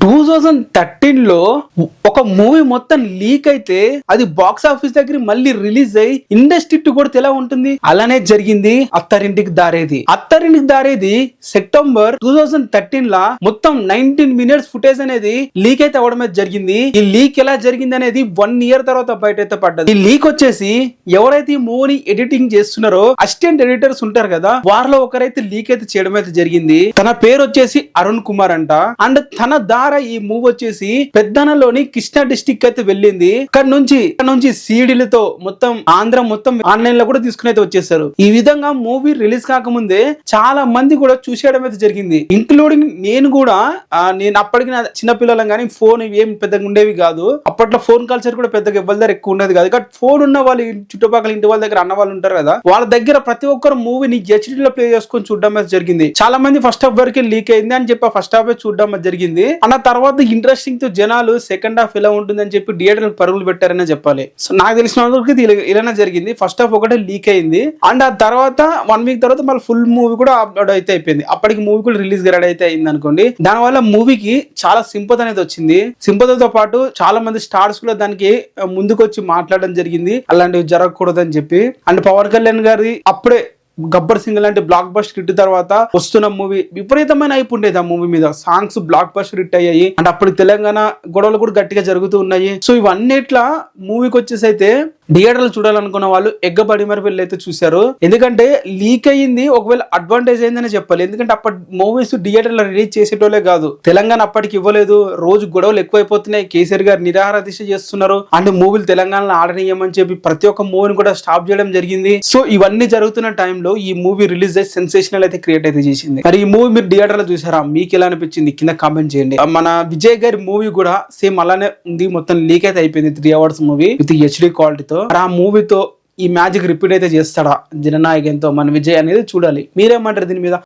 2013లో ఒక మూవీ మొత్తం లీక్ అయితే అది బాక్స్ ఆఫీస్ దగ్గర మళ్ళీ రిలీజ్ అయ్యి ఇండస్ట్రీ కూడా ఎలా ఉంటుంది. అలానే జరిగింది అత్తారింటికి దారేది సెప్టెంబర్ 2013 లా మొత్తం 19 మినిట్స్ ఫుటేజ్ అనేది లీక్ అయితే అవడమే జరిగింది. ఈ లీక్ ఎలా జరిగింది అనేది 1 ఇయర్ తర్వాత బయట అయితే పడ్డది. ఈ లీక్ వచ్చేసి ఎవరైతే ఈ మూవీని ఎడిటింగ్ చేస్తున్నారో అసిస్టెంట్ ఎడిటర్స్ ఉంటారు కదా, వారిలో ఒకరైతే లీక్ అయితే చేయడం అయితే జరిగింది. తన పేరు వచ్చేసి అరుణ్ కుమార్ అంట. అండ్ తన ద్వారా ఈ మూవీ వచ్చేసి పెద్దనలోని కృష్ణా డిస్టిక్ అయితే వెళ్ళింది. ఇక్కడ నుంచి సీడీలతో మొత్తం ఆంధ్ర మొత్తం ఆన్లైన్ లో కూడా తీసుకుని అయితే వచ్చేసారు. ఈ విధంగా మూవీ రిలీజ్ కాకముందే చాలా మంది కూడా చూసేయడం అయితే జరిగింది, ఇంక్లూడింగ్ నేను కూడా. నేను అప్పటికి నా చిన్నపిల్లలం కానీ ఫోన్ ఏం పెద్దగా ఉండేవి కాదు. అప్పట్లో ఫోన్ కల్చర్ కూడా పెద్దగా ఎవరి దగ్గర ఎక్కువ ఉండేది కాదు. కాబట్టి ఫోన్ ఉన్న వాళ్ళు చుట్టుపక్కల ఇంటి వాళ్ళ దగ్గర అన్న వాళ్ళు ఉంటారు కదా, వాళ్ళ దగ్గర ప్రతి ఒక్కరు మూవీని హెచ్డీలో ప్లే చేసుకొని చూడడం అయితే జరిగింది. చాలా మంది ఫస్ట్ హాఫ్ వరకు లీక్ అయింది అని చెప్పి ఫస్ట్ హాఫ్ చూడడం జరిగింది. అన్న తర్వాత ఇంట్రెస్టింగ్ తో జనాలు సెకండ్ హాఫ్ ఎలా ఉంటుందని చెప్పి థియేటర్ పరుగులు పెట్టారనే చెప్పాలి. సో నాకు తెలిసిన ఇలానే జరిగింది. ఫస్ట్ హాఫ్ ఒకటే లీక్ అయింది. అండ్ ఆ తర్వాత 1 వీక్ తర్వాత మళ్ళీ ఫుల్ మూవీ కూడా అప్లోడ్ అయితే అయిపోయింది. అప్పటికి మూవీ కూడా రిలీజ్ రెడీ అయితే అయింది అనుకోండి. దాని వల్ల మూవీకి చాలా సింపతి అనేది వచ్చింది. సింపతితో పాటు చాలా మంది స్టార్స్ కూడా దానికి ముందుకు వచ్చి మాట్లాడడం జరిగింది, అలాంటివి జరగకూడదని చెప్పి. అండ్ పవన్ కళ్యాణ్ గారి అప్పుడే గబ్బర్ సింగ్ లాంటి బ్లాక్ బస్టర్ హిట్ తర్వాత వస్తున్న మూవీ విపరీతమైన హైప్ ఉండేది. ఆ మూవీ మీద సాంగ్స్ బ్లాక్ బస్టర్ హిట్ అయ్యాయి. అండ్ అప్పుడు తెలంగాణ గొడవలు కూడా గట్టిగా జరుగుతూ ఉన్నాయి. సో ఇవన్నిట్లా మూవీకి వచ్చేసి అయితే థియేటర్లు చూడాలనుకున్న వాళ్ళు ఎగ్గబడి మరి వెళ్ళి అయితే చూశారు. ఎందుకంటే లీక్ అయ్యింది ఒకవేళ అడ్వాంటేజ్ అయిందని చెప్పాలి. ఎందుకంటే అప్పటి మూవీస్ థియేటర్లో రిలీజ్ చేసేటోళ్ళే కాదు, తెలంగాణ అప్పటికి ఇవ్వలేదు. రోజు గొడవలు ఎక్కువైపోతున్నాయి. కేసీఆర్ గారు నిరాహార దీక్ష చేస్తున్నారు. అండ్ మూవీలు తెలంగాణలో ఆడనీయమని చెప్పి ప్రతి ఒక్క మూవీని కూడా స్టాప్ చేయడం జరిగింది. సో ఇవన్నీ జరుగుతున్న టైంలో ఈ మూవీ రిలీజ్ అయ్యి సెన్సేషనల్ అయితే క్రియేట్ అయితే చేసింది. మరి ఈ మూవీ మీరు థియేటర్ లో చూసారా? మీకు ఎలా అనిపించింది కింద కామెంట్ చేయండి. మన విజయ్ గారి మూవీ కూడా సేమ్ అలానే ఉంది. మొత్తం లీక్ అయితే అయిపోయింది. 3 అవర్స్ మూవీ విత్ హెచ్డి క్వాలిటీతో. ఆ మూవీతో ఈ మ్యాజిక్ రిపీట్ అయితే చేస్తాడా జననాయకంతో మన విజయ్ అనేది చూడాలి. మీరేమంటారు దీని మీద?